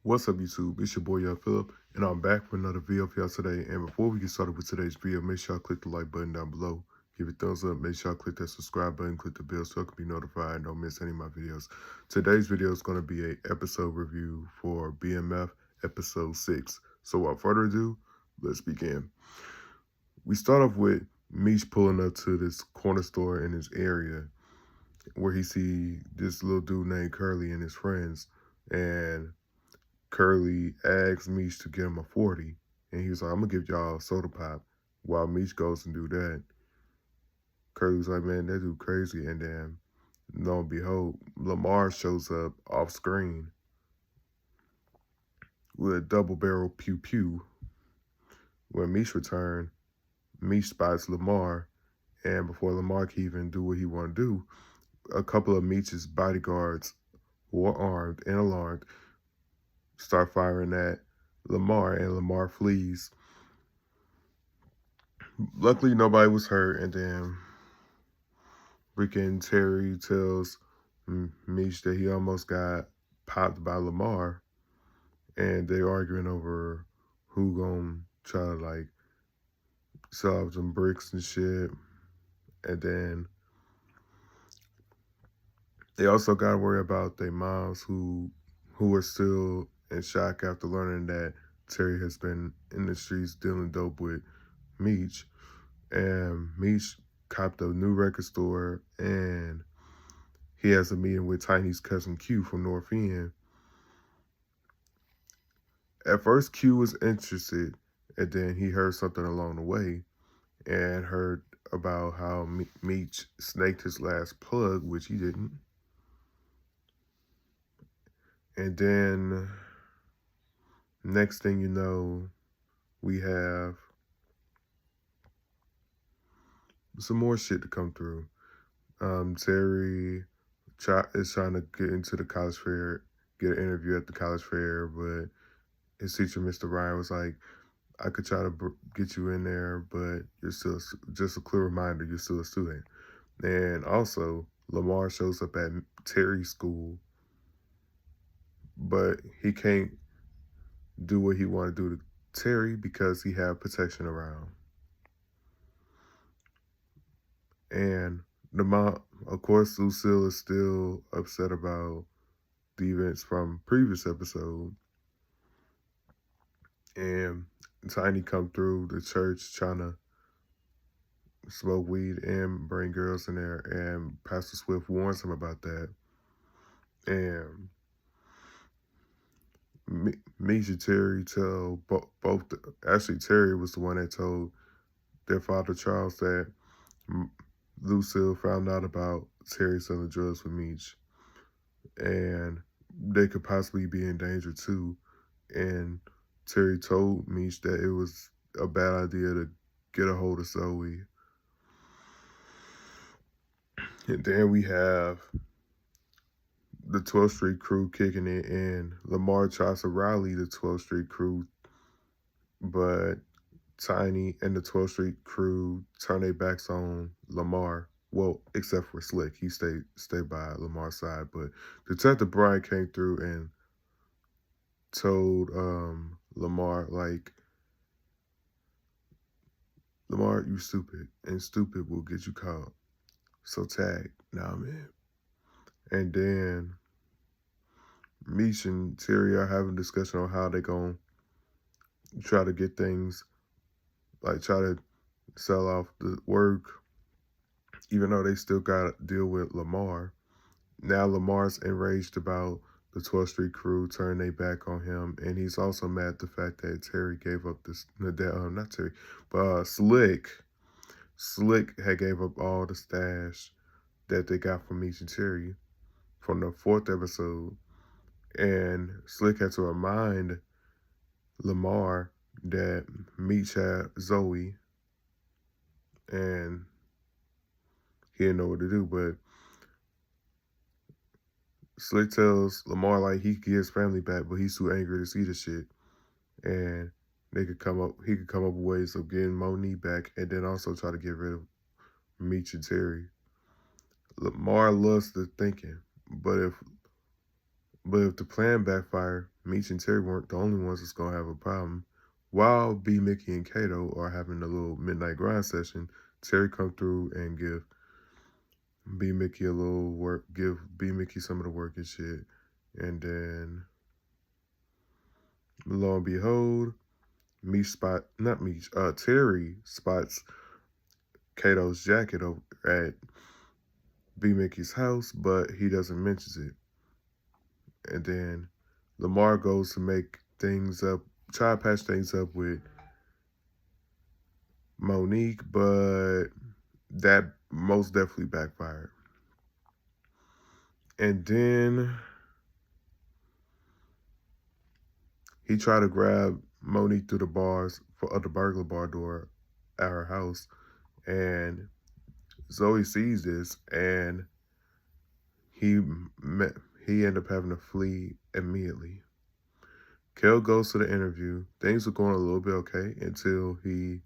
What's up, YouTube? It's your boy, Young Phillip, and I'm back with another video for y'all today. And before we get started with today's video, make sure y'all click the like button down below. Give it a thumbs up. Make sure y'all click that subscribe button, click the bell so you can be notified and don't miss any of my videos. Today's video is going to be a episode review for BMF episode 6. So without further ado, let's begin. We start off with Meech pulling up to this corner store in his area where he see this little dude named Curly and his friends, and Curly asks Meech to give him a 40, and he was like, I'm gonna give y'all a soda pop. While Meech goes and do that, Curly was like, man, that dude crazy. And then, lo and behold, Lamar shows up off screen with a double barrel pew pew. When Meech returned, Meech spots Lamar, and before Lamar can even do what he want to do, a couple of Meech's bodyguards, who are armed and alarmed, start firing at Lamar, and Lamar flees. Luckily, nobody was hurt, and then freaking Terry tells Meech that he almost got popped by Lamar, and they're arguing over who gonna try to like solve some bricks and shit. And then they also gotta worry about their moms who are still in shock after learning that Terry has been in the streets dealing dope with Meech. And Meech copped a new record store, and he has a meeting with Tiny's cousin Q from North End. At first, Q was interested, and then he heard something along the way and heard about how Meech snaked his last plug, which he didn't. And then, next thing you know, we have some more shit to come through. Terry is trying to get into the college fair, get an interview at the college fair, but his teacher, Mr. Ryan, was like, I could try to get you in there, but you're still, just a clear reminder, you're still a student. And also, Lamar shows up at Terry's school, but he can't do what he want to do to Terry because he have protection around. And the mom, of course, Lucille is still upset about the events from previous episode. And Tiny come through the church trying to smoke weed and bring girls in there, and Pastor Swift warns him about that. And Meech and Terry tell both, actually Terry was the one that told their father Charles that Lucille found out about Terry selling drugs with Meech, and they could possibly be in danger too. And Terry told Meech that it was a bad idea to get a hold of Zoe. And then we have the 12th Street crew kicking it in. Lamar tries to rally the 12th Street crew, but Tiny and the 12th Street crew turn their backs on Lamar. Well, except for Slick. He stayed by Lamar's side. But Detective Brian came through and told Lamar, like, Lamar, you stupid. And stupid will get you caught. So tag. Nah, man. And then Meech and Terry are having a discussion on how they gonna try to get things, like try to sell off the work, even though they still got to deal with Lamar. Now Lamar's enraged about the 12th Street crew turning their back on him, and he's also mad at the fact that Terry gave up this, not Terry, but Slick. Slick had gave up all the stash that they got from Meech and Terry from the 4th episode, and Slick had to remind Lamar that Meech had Zoe, and he didn't know what to do, but Slick tells Lamar like he could get his family back, but he's too angry to see the shit. And he could come up with ways of getting Monique back, and then also try to get rid of Meech and Terry. Lamar loves the thinking, but if the plan backfire, Meech and Terry weren't the only ones that's gonna have a problem. While B, Mickey, and Kato are having a little midnight grind session, Terry come through and give B Mickey a little work, give B Mickey some of the work and shit. And then lo and behold, Terry spots Kato's jacket over at B Mickey's house, but he doesn't mention it. And then Lamar goes to make things up, try to patch things up with Monique, but that most definitely backfired. And then he tried to grab Monique through the bars for the burglar bar door at her house, and Zoe sees this, and he ended up having to flee immediately. Kel goes to the interview. Things were going a little bit okay until he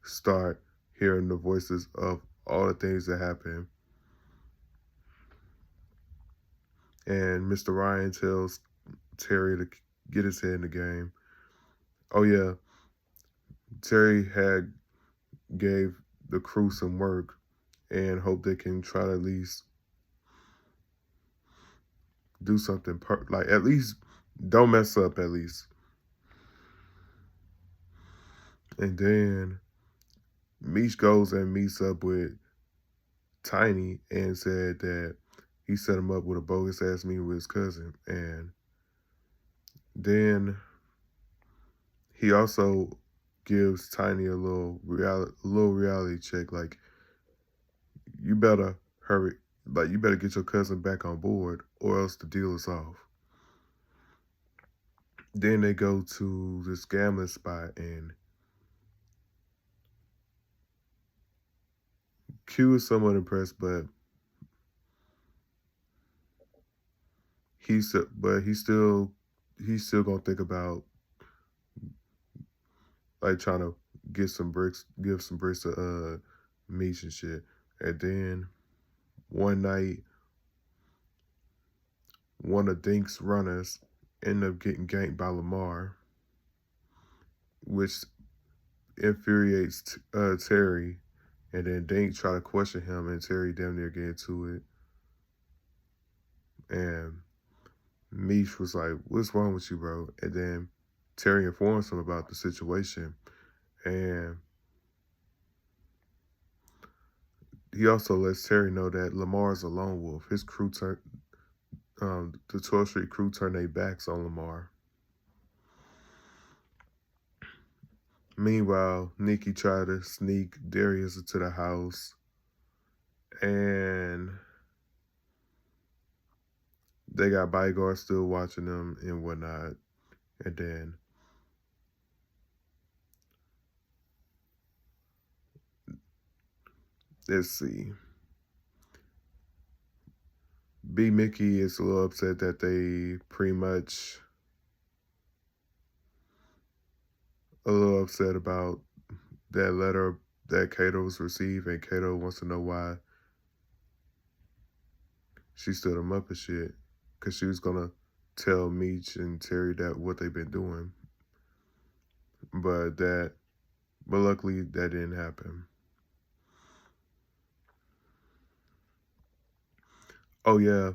start hearing the voices of all the things that happened. And Mr. Ryan tells Terry to get his head in the game. Oh yeah, Terry had gave the crew some work and hope they can try to at least do something, like at least don't mess up at least. And then Meech goes and meets up with Tiny and said that he set him up with a bogus ass meeting with his cousin. And then he also gives Tiny a little reality check, like you better hurry, like you better get your cousin back on board or else the deal is off. Then they go to this gambling spot and Q is somewhat impressed, but he's still gonna think about like trying to give some bricks to Meech and shit. And then one night, one of Dink's runners ended up getting ganked by Lamar, which infuriates Terry. And then Dink try to question him, and Terry damn near get into it. And Meech was like, "What's wrong with you, bro?" And then Terry informs him about the situation, and he also lets Terry know that Lamar is a lone wolf. His crew the 12th Street crew turned their backs on Lamar. Meanwhile, Nikki tried to sneak Darius into the house, and they got bodyguards still watching them and whatnot. And then let's see. B Mickey is a little upset that they pretty much a little upset about that letter that Kato's received, and Kato wants to know why she stood him up and shit, because she was gonna tell Meech and Terry that what they've been doing, but luckily that didn't happen. Oh yeah,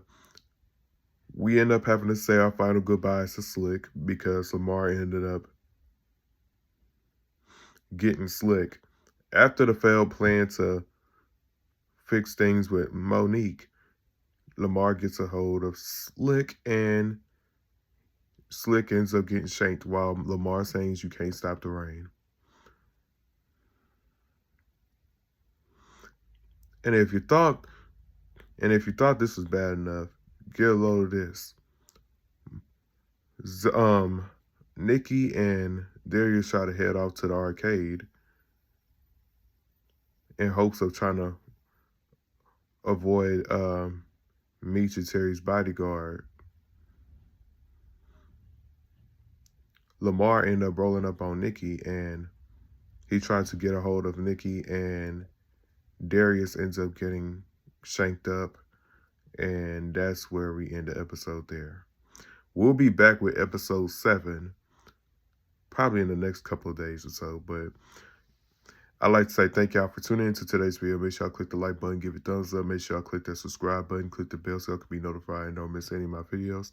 we end up having to say our final goodbyes to Slick because Lamar ended up getting Slick after the failed plan to fix things with Monique. Lamar gets a hold of Slick, and Slick ends up getting shanked while Lamar sings "You Can't Stop the Rain." And if you thought this was bad enough, get a load of this. Nikki and Darius try to head off to the arcade in hopes of trying to avoid Meech and Terry's bodyguard. Lamar ended up rolling up on Nikki, and he tried to get a hold of Nikki, and Darius ends up getting shanked up, and that's where we end the episode there. We'll be back with episode 7, probably in the next couple of days or so. But I'd like to say thank y'all for tuning into today's video. Make sure y'all click the like button, give it a thumbs up. Make sure y'all click that subscribe button, click the bell so y'all can be notified and don't miss any of my videos.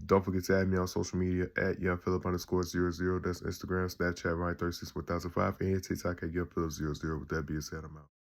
Don't forget to add me on social media at YoungPhilip_00. That's Instagram, Snapchat, Ryan361005, and TikTok at YoungPhilip00. With that being said, I'm out.